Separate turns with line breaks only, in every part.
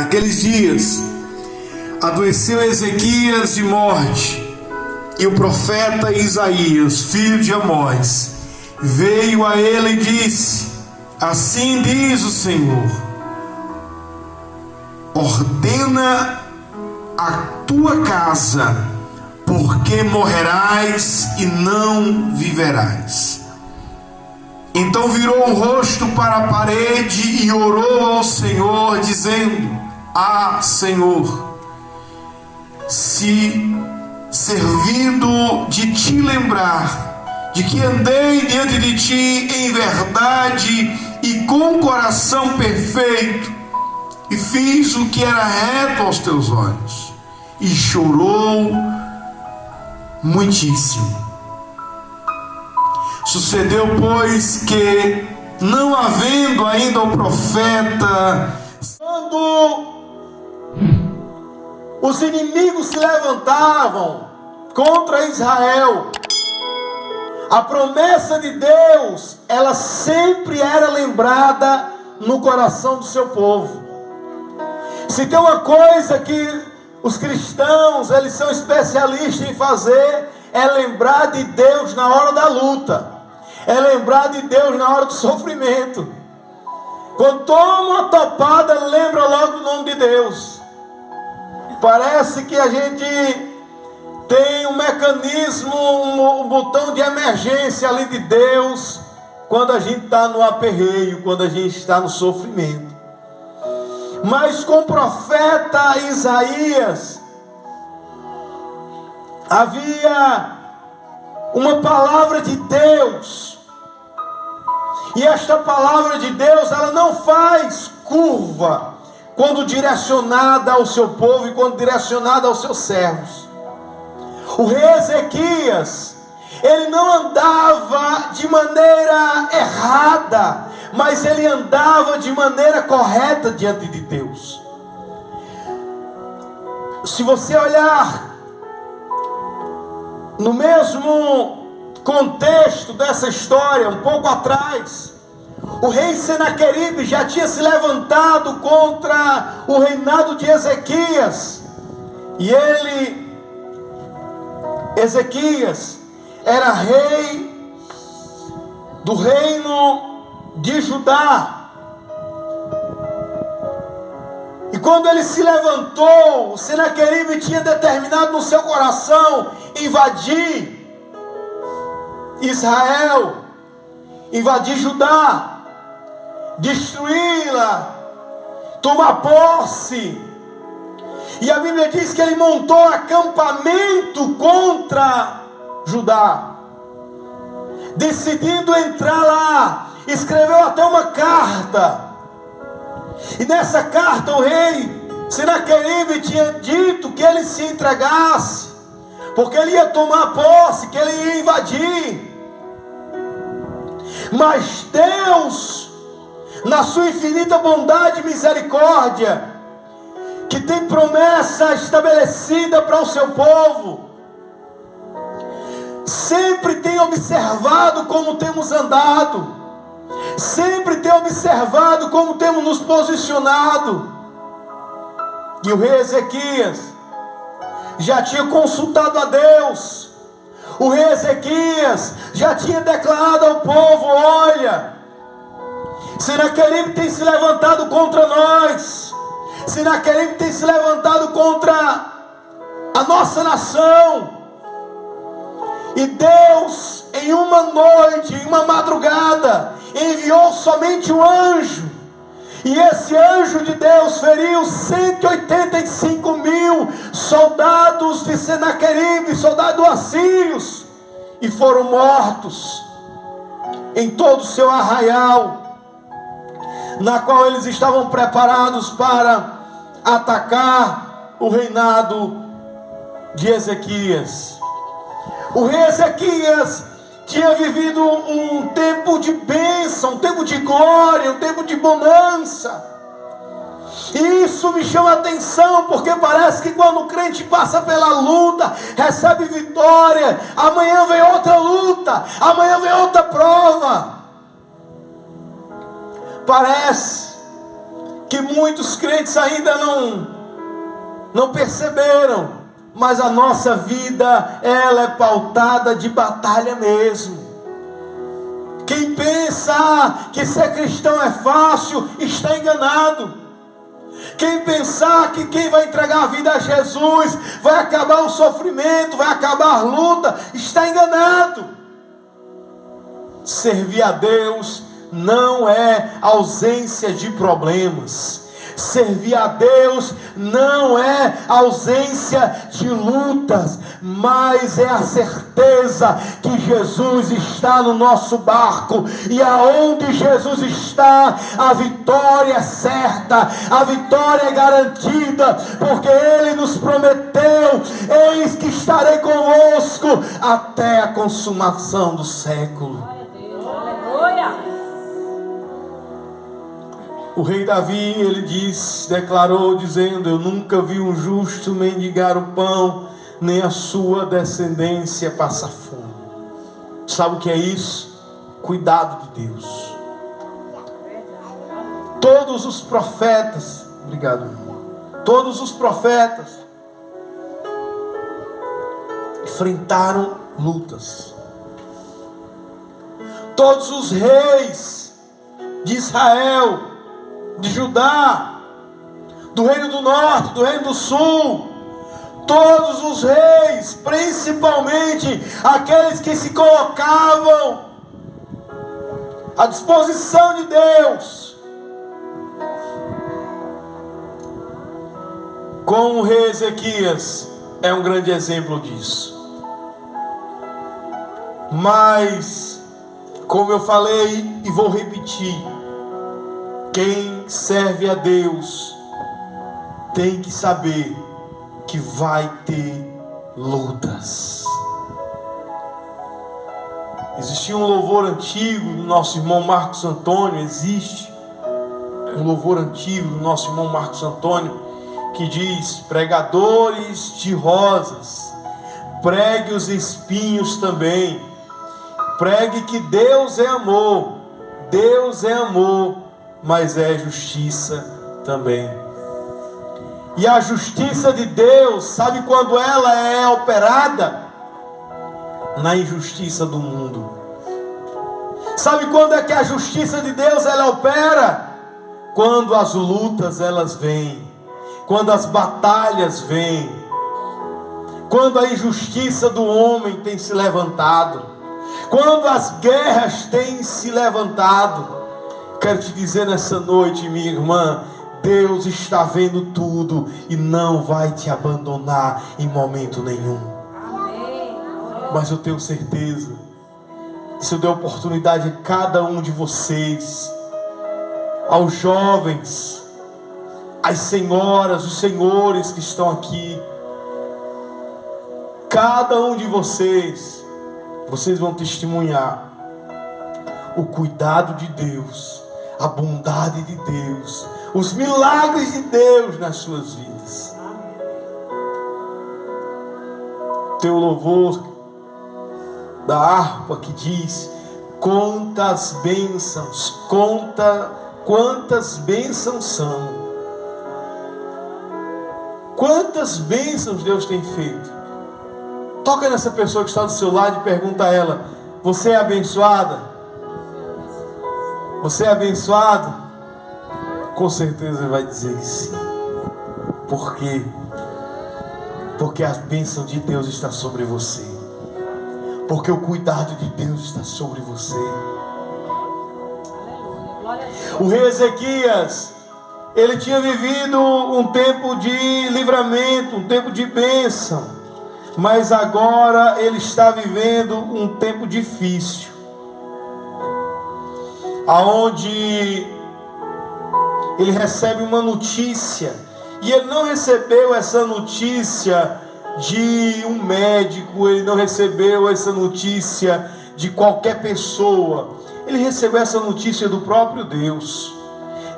Naqueles dias, adoeceu Ezequias de morte, e o profeta Isaías, filho de Amós, veio a ele e disse: assim diz o Senhor, ordena a tua casa, porque morrerás e não viverás. Então virou o rosto para a parede e orou ao Senhor, dizendo: ah, Senhor, se servindo de te lembrar de que andei diante de ti em verdade e com coração perfeito, e fiz o que era reto aos teus olhos, e chorou muitíssimo. Sucedeu, pois, que, não havendo ainda o profeta, quando os inimigos se levantavam contra Israel, a promessa de Deus, ela sempre era lembrada no coração do seu povo. Se tem uma coisa que os cristãos, eles são especialistas em fazer, é lembrar de Deus na hora da luta, é lembrar de Deus na hora do sofrimento. Quando toma uma topada, lembra logo do nome de Deus. Parece que a gente tem um mecanismo, um botão de emergência ali de Deus, quando a gente está no aperreio, quando a gente está no sofrimento. Mas com o profeta Isaías, havia uma palavra de Deus, e esta palavra de Deus, ela não faz curva quando direcionada ao seu povo e quando direcionada aos seus servos. O rei Ezequias, ele não andava de maneira errada, mas ele andava de maneira correta diante de Deus. Se você olhar no mesmo contexto dessa história, um pouco atrás, o rei Senaqueribe já tinha se levantado contra o reinado de Ezequias, e Ezequias era rei do reino de Judá. E quando ele se levantou, o Senaqueribe tinha determinado no seu coração invadir Israel, invadir Judá, destruí-la, tomar posse. E a Bíblia diz que ele montou acampamento contra Judá, decidindo entrar lá. Escreveu até uma carta, e nessa carta o rei Senaqueribe tinha dito que ele se entregasse, porque ele ia tomar posse, que ele ia invadir. Mas Deus, na sua infinita bondade e misericórdia, que tem promessa estabelecida para o seu povo, sempre tem observado como temos andado, sempre tem observado como temos nos posicionado. E o rei Ezequias já tinha consultado a Deus. O rei Ezequias já tinha declarado ao povo: olha, Senaqueribe tem se levantado contra nós, Senaqueribe tem se levantado contra a nossa nação. E Deus, em uma noite, em uma madrugada, enviou somente um anjo. E esse anjo de Deus feriu 185.000 soldados de Senaqueribe, soldados assírios, e foram mortos em todo o seu arraial, na qual eles estavam preparados para atacar o reinado de Ezequias. O rei Ezequias tinha vivido um tempo de bênção, um tempo de glória, um tempo de bonança. E isso me chama a atenção, porque parece que quando o crente passa pela luta, recebe vitória, amanhã vem outra luta, amanhã vem outra prova. Parece que muitos crentes ainda não perceberam, mas a nossa vida, ela é pautada de batalha mesmo. Quem pensa que ser cristão é fácil, está enganado. Quem pensar que quem vai entregar a vida a Jesus vai acabar o sofrimento, vai acabar a luta, está enganado. Servir a Deus não é ausência de problemas. Servir a Deus não é ausência de lutas, mas é a certeza que Jesus está no nosso barco, e aonde Jesus está, a vitória é certa, a vitória é garantida, porque Ele nos prometeu: eis que estarei convosco até a consumação do século.
Aleluia!
O rei Davi, ele declarou dizendo: eu nunca vi um justo mendigar o pão, nem a sua descendência passar fome. Sabe o que é isso? Cuidado de Deus. Todos os profetas, obrigado, irmão. Todos os profetas enfrentaram lutas. Todos os reis de Israel, de Judá, do reino do norte, do reino do sul, todos os reis, principalmente aqueles que se colocavam à disposição de Deus, como o rei Ezequias é um grande exemplo disso. Mas, como eu falei e vou repetir, quem serve a Deus tem que saber que vai ter lutas. Existia um louvor antigo do nosso irmão Marcos Antônio, existe um louvor antigo do nosso irmão Marcos Antônio, que diz: pregadores de rosas, pregue os espinhos também, pregue que Deus é amor, Deus é amor, mas é justiça também. E a justiça de Deus, sabe quando ela é operada? Na injustiça do mundo. Sabe quando é que a justiça de Deus ela opera? Quando as lutas elas vêm, quando as batalhas vêm, quando a injustiça do homem tem se levantado, quando as guerras têm se levantado. Quero te dizer nessa noite, minha irmã, Deus está vendo tudo e não vai te abandonar em momento nenhum.
Amém.
Mas eu tenho certeza, se eu der oportunidade a cada um de vocês, aos jovens, às senhoras, os senhores que estão aqui, cada um de vocês vão testemunhar o cuidado de Deus, a bondade de Deus, os milagres de Deus nas suas vidas. Tem o louvor da harpa que diz: quantas bênçãos, quantas bênçãos são. Quantas bênçãos Deus tem feito. Toca nessa pessoa que está do seu lado e pergunta a ela: você é abençoada? Você é abençoado? Com certeza ele vai dizer que sim. Por quê? Porque a bênção de Deus está sobre você. Porque o cuidado de Deus está sobre você. O rei Ezequias, ele tinha vivido um tempo de livramento, um tempo de bênção, mas agora ele está vivendo um tempo difícil, aonde ele recebe uma notícia, e ele não recebeu essa notícia de um médico, ele não recebeu essa notícia de qualquer pessoa, ele recebeu essa notícia do próprio Deus.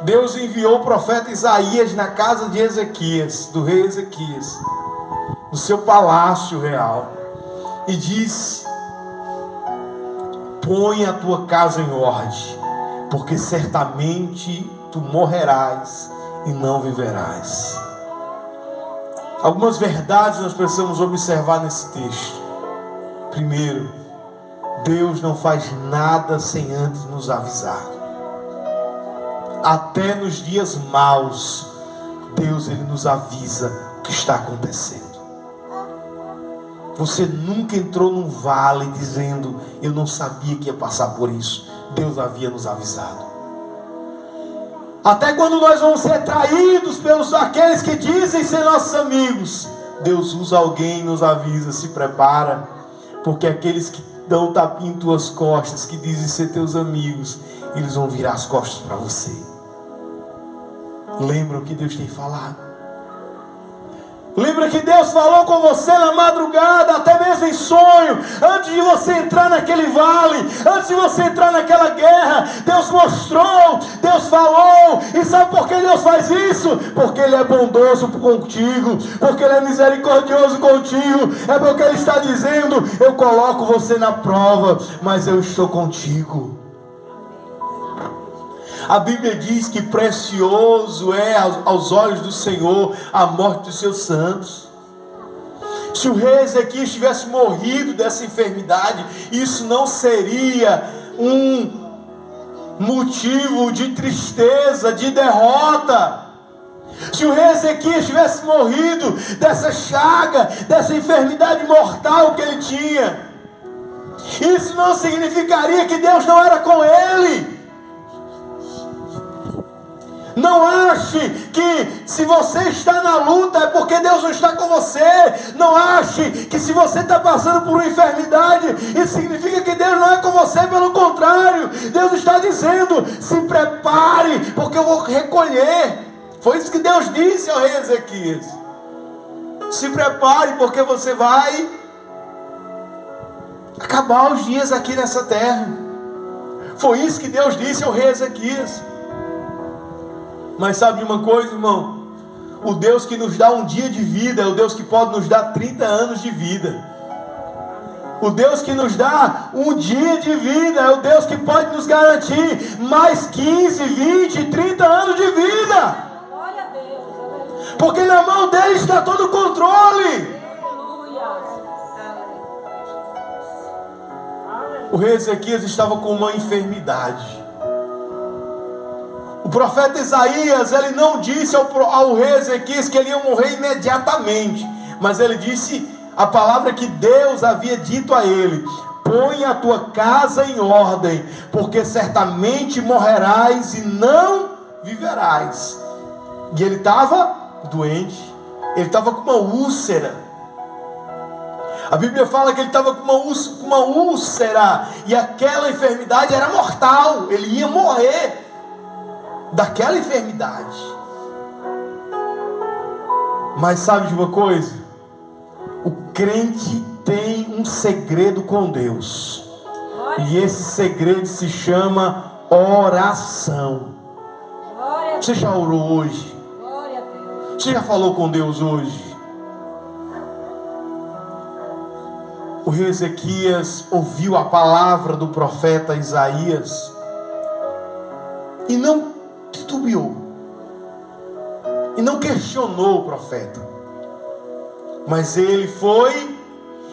Deus enviou o profeta Isaías na casa de Ezequias, do rei Ezequias, no seu palácio real, e disse: põe a tua casa em ordem, porque certamente tu morrerás e não viverás. Algumas verdades nós precisamos observar nesse texto. Primeiro, Deus não faz nada sem antes nos avisar. Até nos dias maus, Deus ele nos avisa o que está acontecendo. Você nunca entrou num vale dizendo: eu não sabia que ia passar por isso. Deus havia nos avisado. Até quando nós vamos ser traídos pelos aqueles que dizem ser nossos amigos, Deus usa alguém e nos avisa: se prepara, porque aqueles que dão tapinha em tuas costas, que dizem ser teus amigos, eles vão virar as costas para você. Lembra o que Deus tem falado? Lembra que Deus falou com você na madrugada, até mesmo em sonho, antes de você entrar naquele vale, antes de você entrar naquela guerra. Deus mostrou, Deus falou. E sabe por que Deus faz isso? Porque Ele é bondoso contigo, porque Ele é misericordioso contigo. É porque Ele está dizendo: eu coloco você na prova, mas eu estou contigo. A Bíblia diz que precioso é aos olhos do Senhor a morte dos seus santos. Se o rei Ezequias tivesse morrido dessa enfermidade, isso não seria um motivo de tristeza, de derrota. Se o rei Ezequias tivesse morrido dessa chaga, dessa enfermidade mortal que ele tinha, isso não significaria que Deus não era com ele. Não ache que se você está na luta é porque Deus não está com você. Não ache que se você está passando por uma enfermidade, isso significa que Deus não é com você. Pelo contrário, Deus está dizendo: se prepare, porque eu vou recolher. Foi isso que Deus disse ao rei Ezequias: se prepare, porque você vai acabar os dias aqui nessa terra. Foi isso que Deus disse ao rei Ezequias. Mas sabe de uma coisa, irmão? O Deus que nos dá um dia de vida é o Deus que pode nos dar 30 anos de vida. O Deus que nos dá um dia de vida é o Deus que pode nos garantir mais 15, 20, 30 anos de vida.
Glória a Deus.
Porque na mão dele está todo o controle. O rei Ezequias estava com uma enfermidade. O profeta Isaías, ele não disse ao rei Ezequias que ele ia morrer imediatamente, mas ele disse a palavra que Deus havia dito a ele: põe a tua casa em ordem, porque certamente morrerás e não viverás. E ele estava doente, ele estava com uma úlcera. A Bíblia fala que ele estava com uma úlcera, e aquela enfermidade era mortal, ele ia morrer daquela enfermidade. Mas sabe de uma coisa? O crente tem um segredo com Deus, e esse segredo se chama oração. Você já orou hoje? Você já falou com Deus hoje? O rei Ezequias ouviu a palavra do profeta Isaías e não titubeou, e não questionou o profeta, mas ele foi,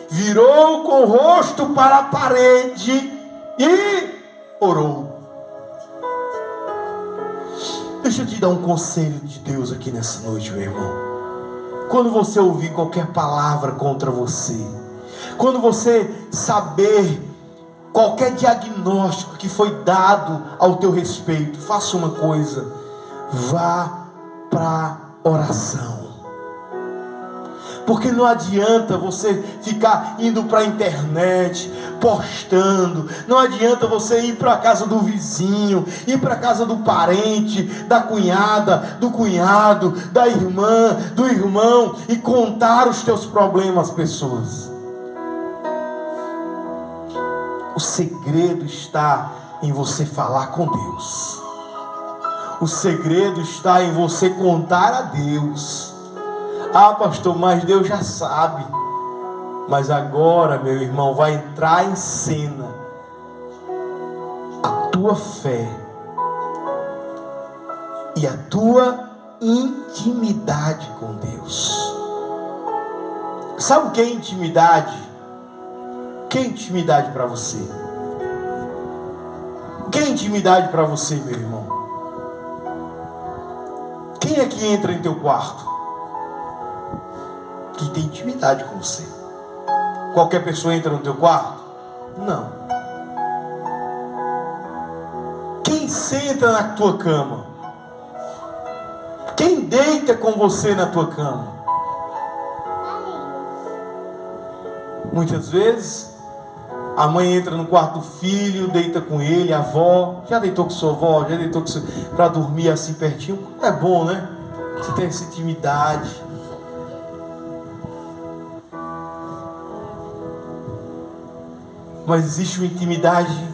virou com o rosto para a parede e orou. Deixa eu te dar um conselho de Deus aqui nessa noite, meu irmão. Quando você ouvir qualquer palavra contra você, quando você saber qualquer diagnóstico que foi dado ao teu respeito, faça uma coisa: vá para oração. Porque não adianta você ficar indo para a internet, postando. Não adianta você ir para a casa do vizinho, ir para a casa do parente, da cunhada, do cunhado, da irmã, do irmão, e contar os teus problemas às pessoas. O segredo está em você falar com Deus. O segredo está em você contar a Deus. Ah, pastor, mas Deus já sabe. Mas agora, meu irmão, vai entrar em cena a tua fé e a tua intimidade com Deus. Sabe o que é intimidade? O que é intimidade para você? O que é intimidade para você, meu irmão? Quem é que entra em teu quarto? Que tem intimidade com você. Qualquer pessoa entra no teu quarto? Não. Quem senta na tua cama? Quem deita com você na tua cama? Muitas vezes a mãe entra no quarto do filho, deita com ele, a avó. Já deitou com sua avó? Já deitou com seu... para dormir assim pertinho? É bom, né? Você tem essa intimidade. Mas existe uma intimidade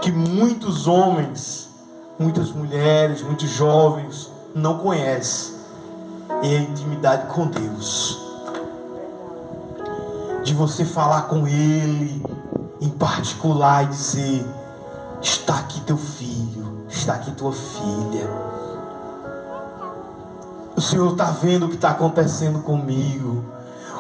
que muitos homens, muitas mulheres, muitos jovens não conhecem. É a intimidade com Deus. De você falar com Ele em particular e dizer: está aqui teu filho, está aqui tua filha. O Senhor está vendo o que está acontecendo comigo.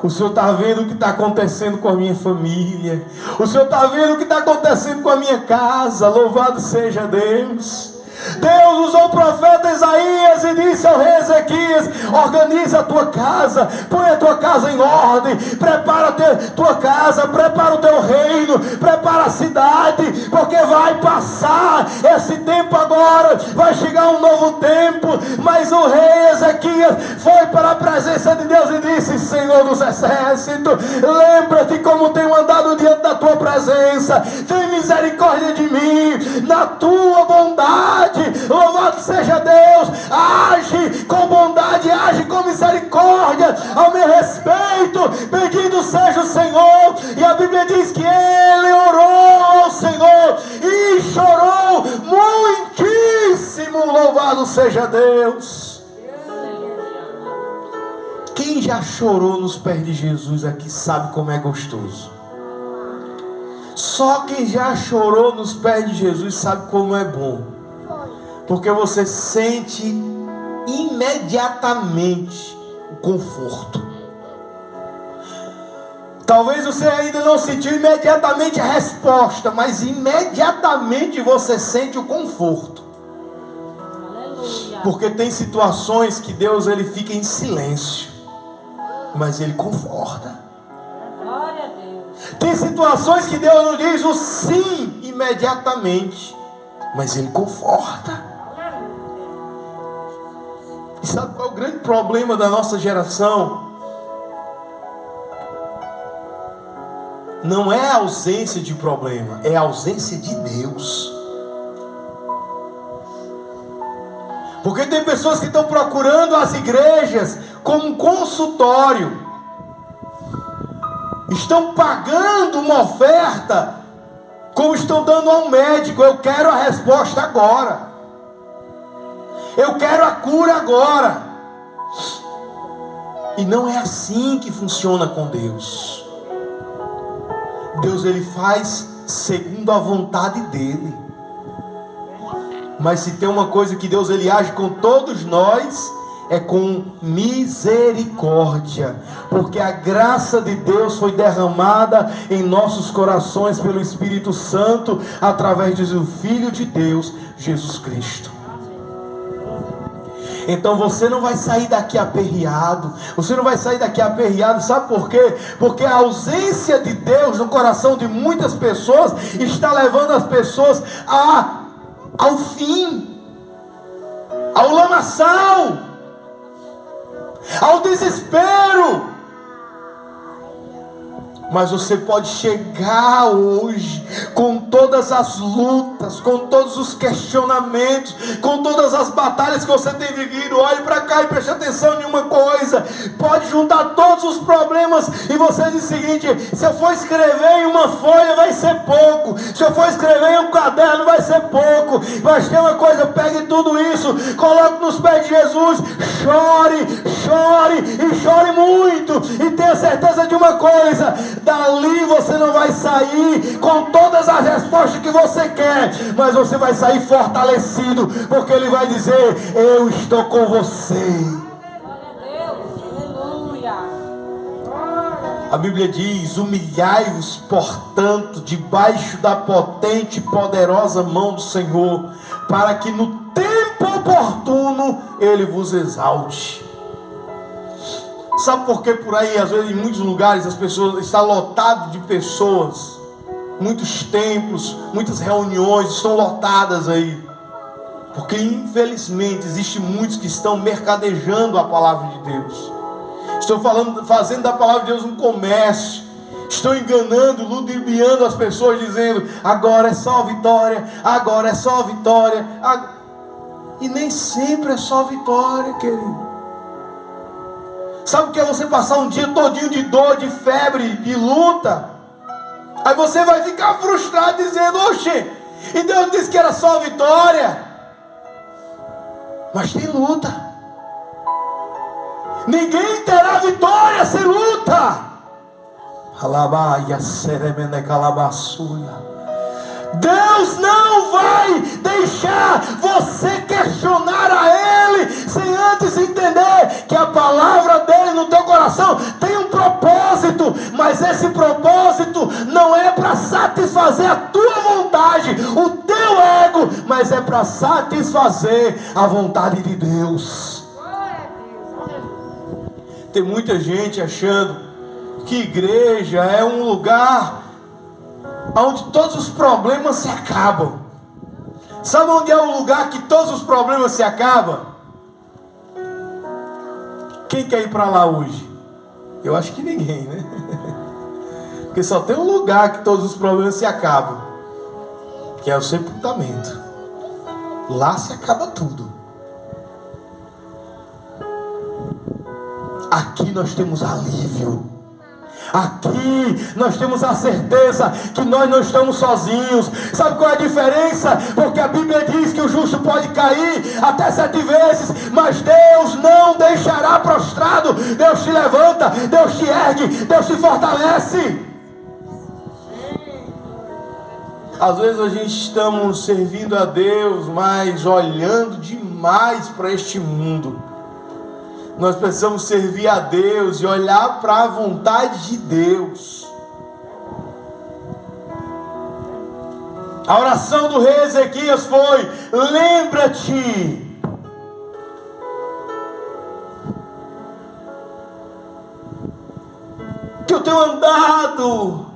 O Senhor está vendo o que está acontecendo com a minha família. O Senhor está vendo o que está acontecendo com a minha casa. Louvado seja Deus. Deus usou o profeta Isaías e disse ao rei Ezequias: organiza a tua casa, põe a tua casa em ordem, prepara a tua casa, prepara o teu reino, prepara a cidade, porque vai passar esse tempo agora, vai chegar um novo tempo. Mas o rei Ezequias foi para a presença de Deus e disse: Senhor dos exércitos, lembra-te como tenho andado diante da tua presença, tem misericórdia de mim, na tua bondade. Louvado seja Deus, age com bondade, age com misericórdia ao meu respeito, bendito seja o Senhor. E a Bíblia diz que ele orou ao Senhor e chorou muitíssimo. Louvado seja Deus. Quem já chorou nos pés de Jesus aqui sabe como é gostoso. Só quem já chorou nos pés de Jesus sabe como é bom. Porque você sente imediatamente o conforto. Talvez você ainda não sentiu imediatamente a resposta, mas imediatamente você sente o conforto. Porque tem situações que Deus ele fica em silêncio, mas Ele conforta.
Glória a Deus.
Tem situações que Deus não diz o sim imediatamente, mas Ele conforta. E sabe qual é o grande problema da nossa geração? Não é a ausência de problema, é a ausência de Deus. Porque tem pessoas que estão procurando as igrejas como um consultório. Estão pagando uma oferta como estão dando a um médico. Eu quero a resposta agora. Eu quero a cura agora. E não é assim que funciona com Deus. Deus ele faz segundo a vontade dele. Mas se tem uma coisa que Deus ele age com todos nós, é com misericórdia, porque a graça de Deus foi derramada em nossos corações pelo Espírito Santo, através do Filho de Deus, Jesus Cristo. Então você não vai sair daqui aperreado. Você não vai sair daqui aperreado. Sabe por quê? Porque a ausência de Deus no coração de muitas pessoas está levando as pessoas ao fim, ao lamaçal, ao desespero. Mas você pode chegar hoje com todas as lutas, com todos os questionamentos, com todas as batalhas que você tem vivido. Olhe para cá e preste atenção em uma coisa. Pode juntar todos os problemas e você diz o seguinte: se eu for escrever em uma folha vai ser pouco, se eu for escrever em um caderno vai ser pouco. Mas tem uma coisa: pegue tudo isso, coloque nos pés de Jesus, chore, chore e chore muito. muito. E tenha certeza de uma coisa: dali você não vai sair com todas as respostas que você quer, mas você vai sair fortalecido, porque Ele vai dizer: eu estou com você. A Bíblia diz: humilhai-vos, portanto, debaixo da potente e poderosa mão do Senhor, para que no tempo oportuno Ele vos exalte. Sabe por que por aí, às vezes, em muitos lugares, as pessoas estão lotadas de pessoas, muitos templos, muitas reuniões estão lotadas aí? Porque infelizmente existem muitos que estão mercadejando a palavra de Deus. Estão fazendo da palavra de Deus um comércio. Estão enganando, ludibriando as pessoas, dizendo: agora é só vitória, agora é só vitória. E nem sempre é só vitória, querido. Sabe o que é você passar um dia todinho de dor, de febre, de luta? Aí você vai ficar frustrado dizendo: oxe, e Deus disse que era só vitória. Mas tem luta. Ninguém terá vitória sem luta. Deus não vai deixar você questionar a Ele sem antes entender que a palavra dele no teu coração tem um propósito, mas esse propósito não é para satisfazer a tua vontade, o teu ego, mas é para satisfazer a vontade de Deus. Tem muita gente achando que igreja é um lugar onde todos os problemas se acabam. Sabe onde é o lugar que todos os problemas se acabam? Quem quer ir para lá hoje? Eu acho que ninguém, né? Porque só tem um lugar que todos os problemas se acabam, que é o sepultamento. Lá se acaba tudo. Aqui nós temos alívio. Aqui nós temos a certeza que nós não estamos sozinhos. Sabe qual é a diferença? Porque a Bíblia diz que o justo pode cair até 7 vezes, mas Deus não deixará prostrado. Deus te levanta, Deus te ergue, Deus te fortalece. Às vezes a gente estamos servindo a Deus, mas olhando demais para este mundo. Nós precisamos servir a Deus e olhar para a vontade de Deus. A oração do rei Ezequias foi: lembra-te que eu tenho andado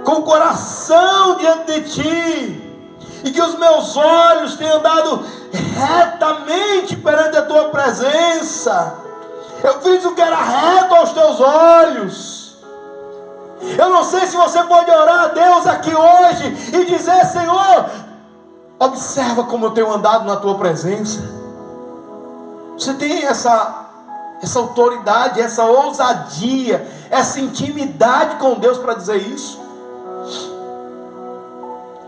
com o coração diante de ti, e que os meus olhos têm andado retamente perante a tua presença. Eu fiz o que era reto aos teus olhos. Eu não sei se você pode orar a Deus aqui hoje e dizer: Senhor, observa como eu tenho andado na tua presença. Você tem essa autoridade, essa ousadia, essa intimidade com Deus para dizer isso?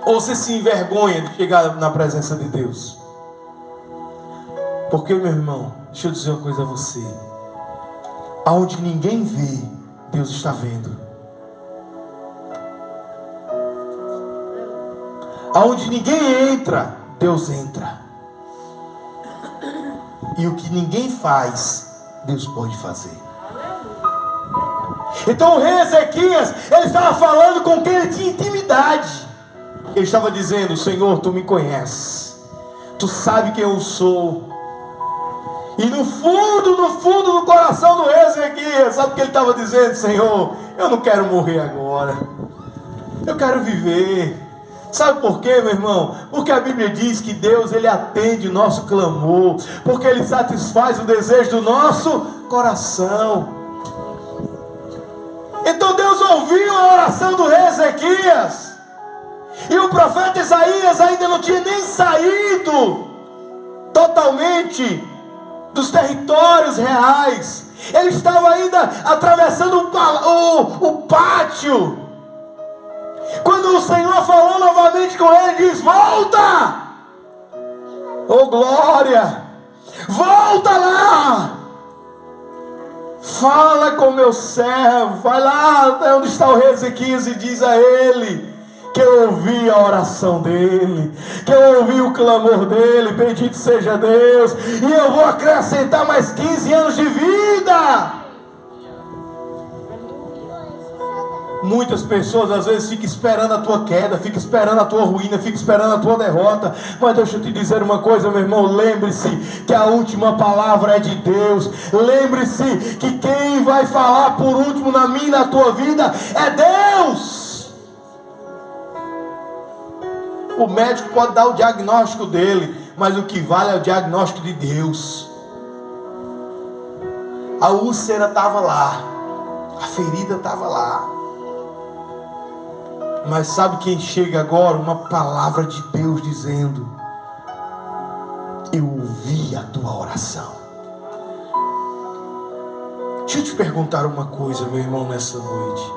Ou você se envergonha de chegar na presença de Deus? Porque, meu irmão, deixa eu dizer uma coisa a você: aonde ninguém vê, Deus está vendo. Aonde ninguém entra, Deus entra. E o que ninguém faz, Deus pode fazer. Então o rei Ezequias, ele estava falando com quem ele tinha intimidade. Ele estava dizendo: Senhor, tu me conheces, tu sabe quem eu sou. E no fundo do coração do rei Ezequias, sabe o que ele estava dizendo? Senhor, eu não quero morrer agora, eu quero viver. Sabe por quê, meu irmão? Porque a Bíblia diz que Deus, ele atende o nosso clamor, porque ele satisfaz o desejo do nosso coração. Então Deus ouviu a oração do rei Ezequias, e o profeta Isaías ainda não tinha nem saído totalmente dos territórios reais. Ele estava ainda atravessando o pátio, quando o Senhor falou novamente com ele, diz: volta, oh glória, volta lá, Fala com meu servo, vai lá até onde está o rei Ezequias e diz a ele que eu ouvi a oração dele, que eu ouvi o clamor dele, bendito seja Deus, e eu vou acrescentar mais 15 anos de vida. Muitas pessoas às vezes ficam esperando a tua queda, ficam esperando a tua ruína, ficam esperando a tua derrota. Mas deixa eu te dizer uma coisa, meu irmão. Lembre-se que a última palavra é de Deus. Lembre-se que quem vai falar por último na minha e na tua vida é Deus. O médico pode dar o diagnóstico dele, mas o que vale é o diagnóstico de Deus. A úlcera estava lá, a ferida estava lá. Mas sabe quem chega agora? Uma palavra de Deus dizendo: eu ouvi a tua oração. Deixa eu te perguntar uma coisa, meu irmão, nessa noite.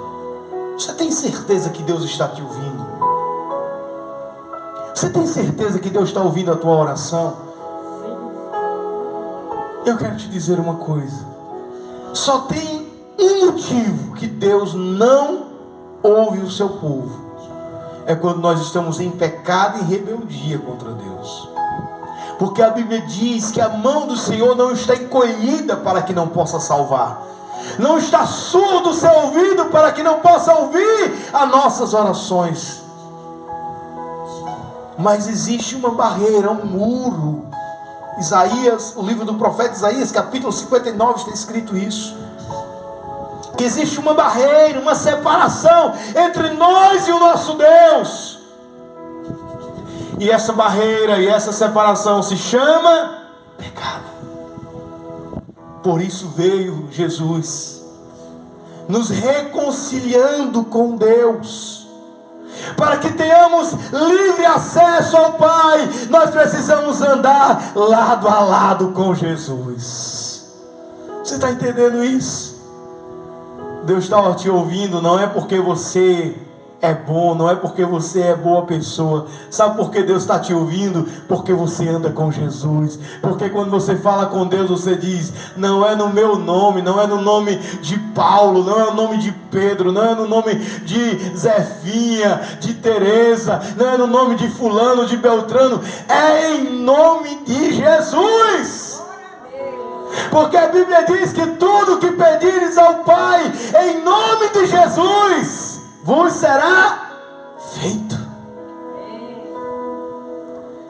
Você tem certeza que Deus está te ouvindo? Você tem certeza que Deus está ouvindo a tua oração? Eu quero te dizer uma coisa. Só tem um motivo que Deus não ouve o seu povo: é quando nós estamos em pecado e rebeldia contra Deus. Porque a Bíblia diz que a mão do Senhor não está encolhida para que não possa salvar, não está surdo o seu ouvido para que não possa ouvir as nossas orações. Mas existe uma barreira, um muro. Isaías, o livro do profeta Isaías, capítulo 59, está escrito isso: que existe uma barreira, uma separação entre nós e o nosso Deus. E essa barreira e essa separação se chama pecado. Por isso veio Jesus, nos reconciliando com Deus. Para que tenhamos livre acesso ao Pai, nós precisamos andar lado a lado com Jesus. Você está entendendo isso? Deus está te ouvindo, não é porque você é bom, não é porque você é boa pessoa. Sabe por que Deus está te ouvindo? Porque você anda com Jesus. Porque quando você fala com Deus, você diz: não é no meu nome, não é no nome de Paulo, não é no nome de Pedro, não é no nome de Zefinha, de Teresa, não é no nome de fulano, de Beltrano, é em nome de Jesus. Porque a Bíblia diz que tudo que pedires ao Pai em nome de Jesus vos será feito.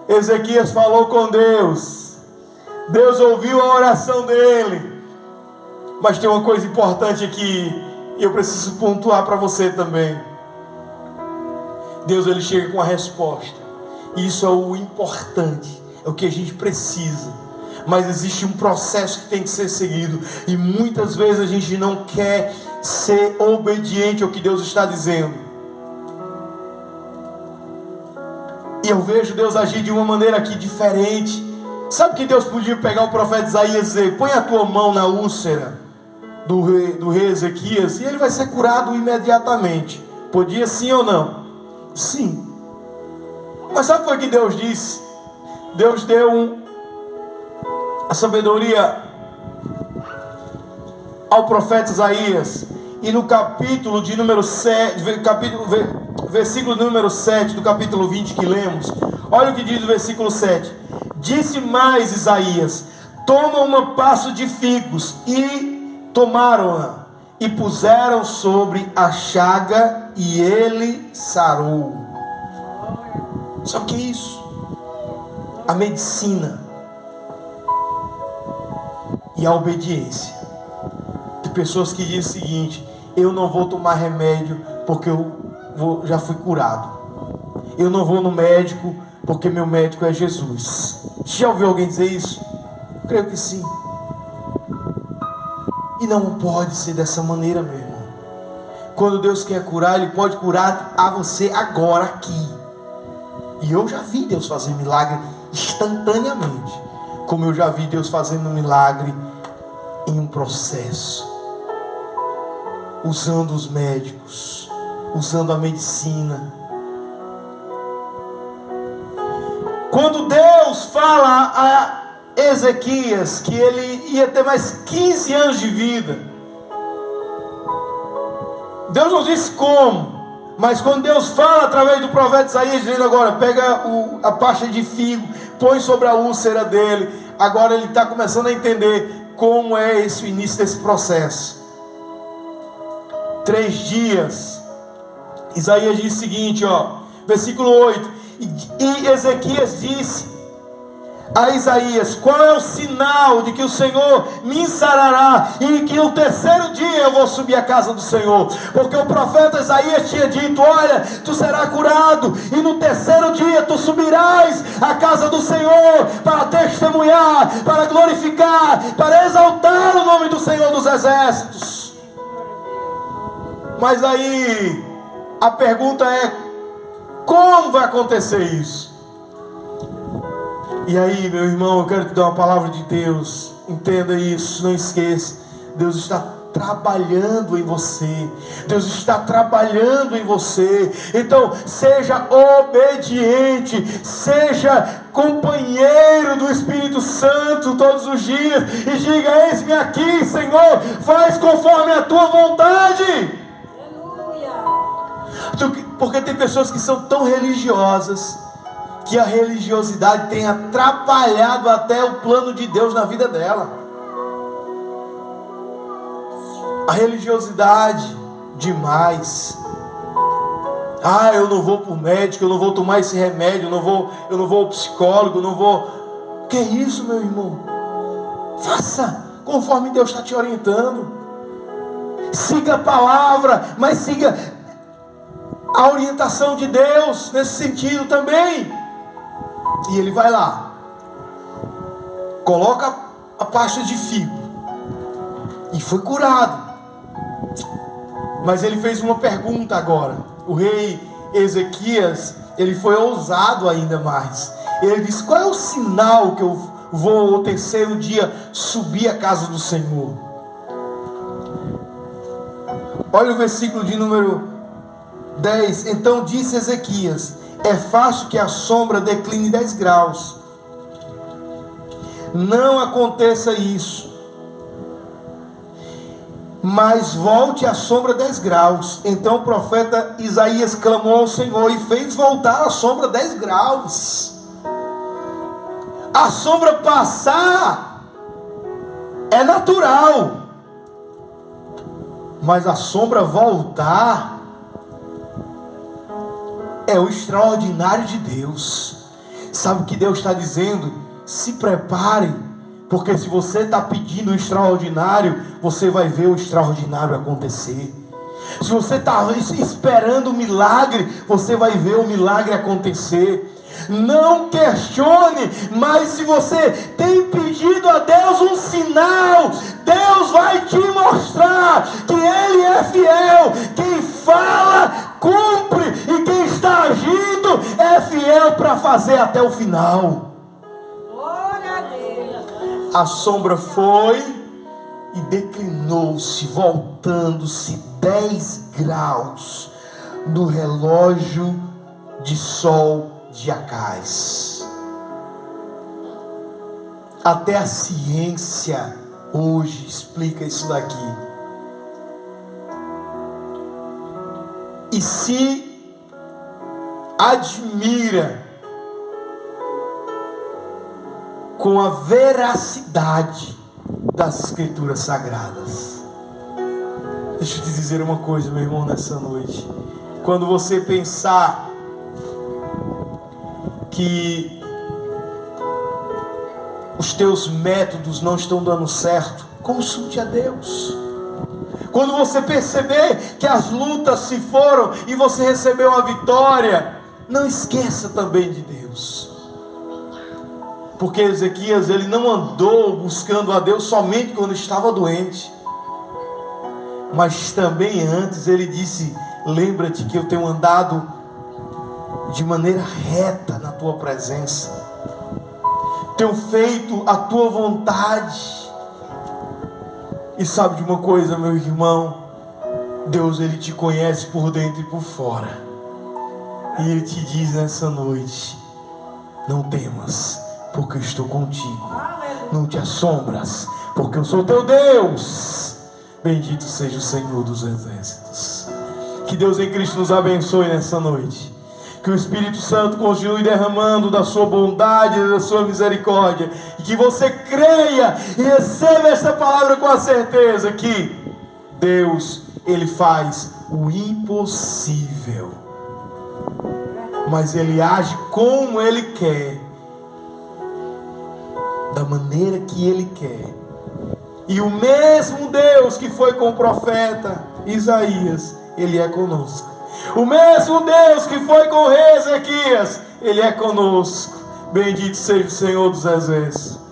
Ezequias falou com Deus, Deus ouviu a oração dele. Mas tem uma coisa importante aqui, e eu preciso pontuar para você também. Deus, ele chega com a resposta. Isso é o importante, é o que a gente precisa. Mas existe um processo que tem que ser seguido, e muitas vezes a gente não quer ser obediente ao que Deus está dizendo. E eu vejo Deus agir de uma maneira aqui diferente. Sabe que Deus podia pegar o profeta Isaías e dizer: põe a tua mão na úlcera do rei Ezequias e ele vai ser curado imediatamente. Podia sim ou não? Sim. Mas sabe o que foi que Deus disse? Deus deu a sabedoria ao profeta Isaías, e no capítulo de número 7, versículo número 7 do capítulo 20 que lemos, olha o que diz o versículo 7: disse mais Isaías: toma uma passo de figos, e tomaram-a e puseram sobre a chaga, e ele sarou. Sabe o que é isso? A medicina e a obediência. Tem pessoas que dizem o seguinte: eu não vou tomar remédio porque já fui curado. Eu não vou no médico porque meu médico é Jesus. Já ouviu alguém dizer isso? Creio que sim. E não pode ser dessa maneira, meu irmão. Quando Deus quer curar, Ele pode curar a você agora, aqui. E eu já vi Deus fazer milagre instantaneamente, como eu já vi Deus fazendo milagre em um processo, usando os médicos, usando a medicina. Quando Deus fala a Ezequias que ele ia ter mais 15 anos de vida, Deus não disse como, mas quando Deus fala através do profeta Isaías, dizendo agora, pega a pasta de figo, põe sobre a úlcera dele. Agora ele está começando a entender como é esse início desse processo. 3 dias. Isaías diz o seguinte, versículo 8. E Ezequias disse a Isaías: qual é o sinal de que o Senhor me sarará e que no 3º dia eu vou subir à casa do Senhor? Porque o profeta Isaías tinha dito: olha, tu serás curado e no 3º dia tu subirás à casa do Senhor para testemunhar, para glorificar, para exaltar o nome do Senhor dos Exércitos. Mas aí a pergunta é: como vai acontecer isso? E aí, meu irmão, eu quero te dar uma palavra de Deus. Entenda isso, não esqueça. Deus está trabalhando em você. Deus está trabalhando em você. Então, seja obediente. Seja companheiro do Espírito Santo todos os dias. E diga: eis-me aqui, Senhor. Faz conforme a tua vontade. Aleluia. Porque tem pessoas que são tão religiosas que a religiosidade tem atrapalhado até o plano de Deus na vida dela. A religiosidade demais. Eu não vou para o médico, eu não vou tomar esse remédio, eu não vou ao psicólogo, eu não vou... Que é isso, meu irmão? Faça conforme Deus está te orientando. Siga a palavra, mas siga a orientação de Deus nesse sentido também. E ele vai lá, coloca a pasta de figo e foi curado. Mas ele fez uma pergunta agora. O rei Ezequias, ele foi ousado ainda mais. Ele disse: qual é o sinal que eu vou no 3º dia subir à casa do Senhor? Olha o versículo de número 10. Então disse Ezequias: é fácil que a sombra decline 10 graus. Não aconteça isso. Mas volte a sombra 10 graus. Então o profeta Isaías clamou ao Senhor e fez voltar a sombra 10 graus. A sombra passar é natural. Mas a sombra voltar é o extraordinário de Deus. Sabe o que Deus está dizendo? Se prepare, porque se você está pedindo o extraordinário, você vai ver o extraordinário acontecer. Se você está esperando o milagre, você vai ver o milagre acontecer. Não questione, mas se você tem pedido a Deus um sinal, Deus vai te mostrar que Ele é fiel. Quem fala, cumpre, e quem está agindo é fiel para fazer até o final.
Glória a Deus.
A sombra foi e declinou-se, voltando-se 10 graus do relógio de sol de Acais. Até a ciência hoje explica isso daqui. E se admira com a veracidade das Escrituras Sagradas. Deixa eu te dizer uma coisa, meu irmão, nessa noite. Quando você pensar que os teus métodos não estão dando certo, consulte a Deus. Quando você perceber que as lutas se foram e você recebeu a vitória, não esqueça também de Deus. Porque Ezequias, ele não andou buscando a Deus somente quando estava doente, mas também antes. Ele disse: lembra-te que eu tenho andado de maneira reta na tua presença, tenho feito a tua vontade. E sabe de uma coisa, meu irmão? Deus, Ele te conhece por dentro e por fora. E Ele te diz nessa noite: não temas, porque eu estou contigo. Não te assombras, porque eu sou teu Deus. Bendito seja o Senhor dos Exércitos. Que Deus em Cristo nos abençoe nessa noite. Que o Espírito Santo continue derramando da sua bondade e da sua misericórdia. E que você creia e receba esta palavra com a certeza que Deus, Ele faz o impossível. Mas Ele age como Ele quer. Da maneira que Ele quer. E o mesmo Deus que foi com o profeta Isaías, Ele é conosco. O mesmo Deus que foi com o rei Ezequias, Ele é conosco. Bendito seja o Senhor dos Exércitos.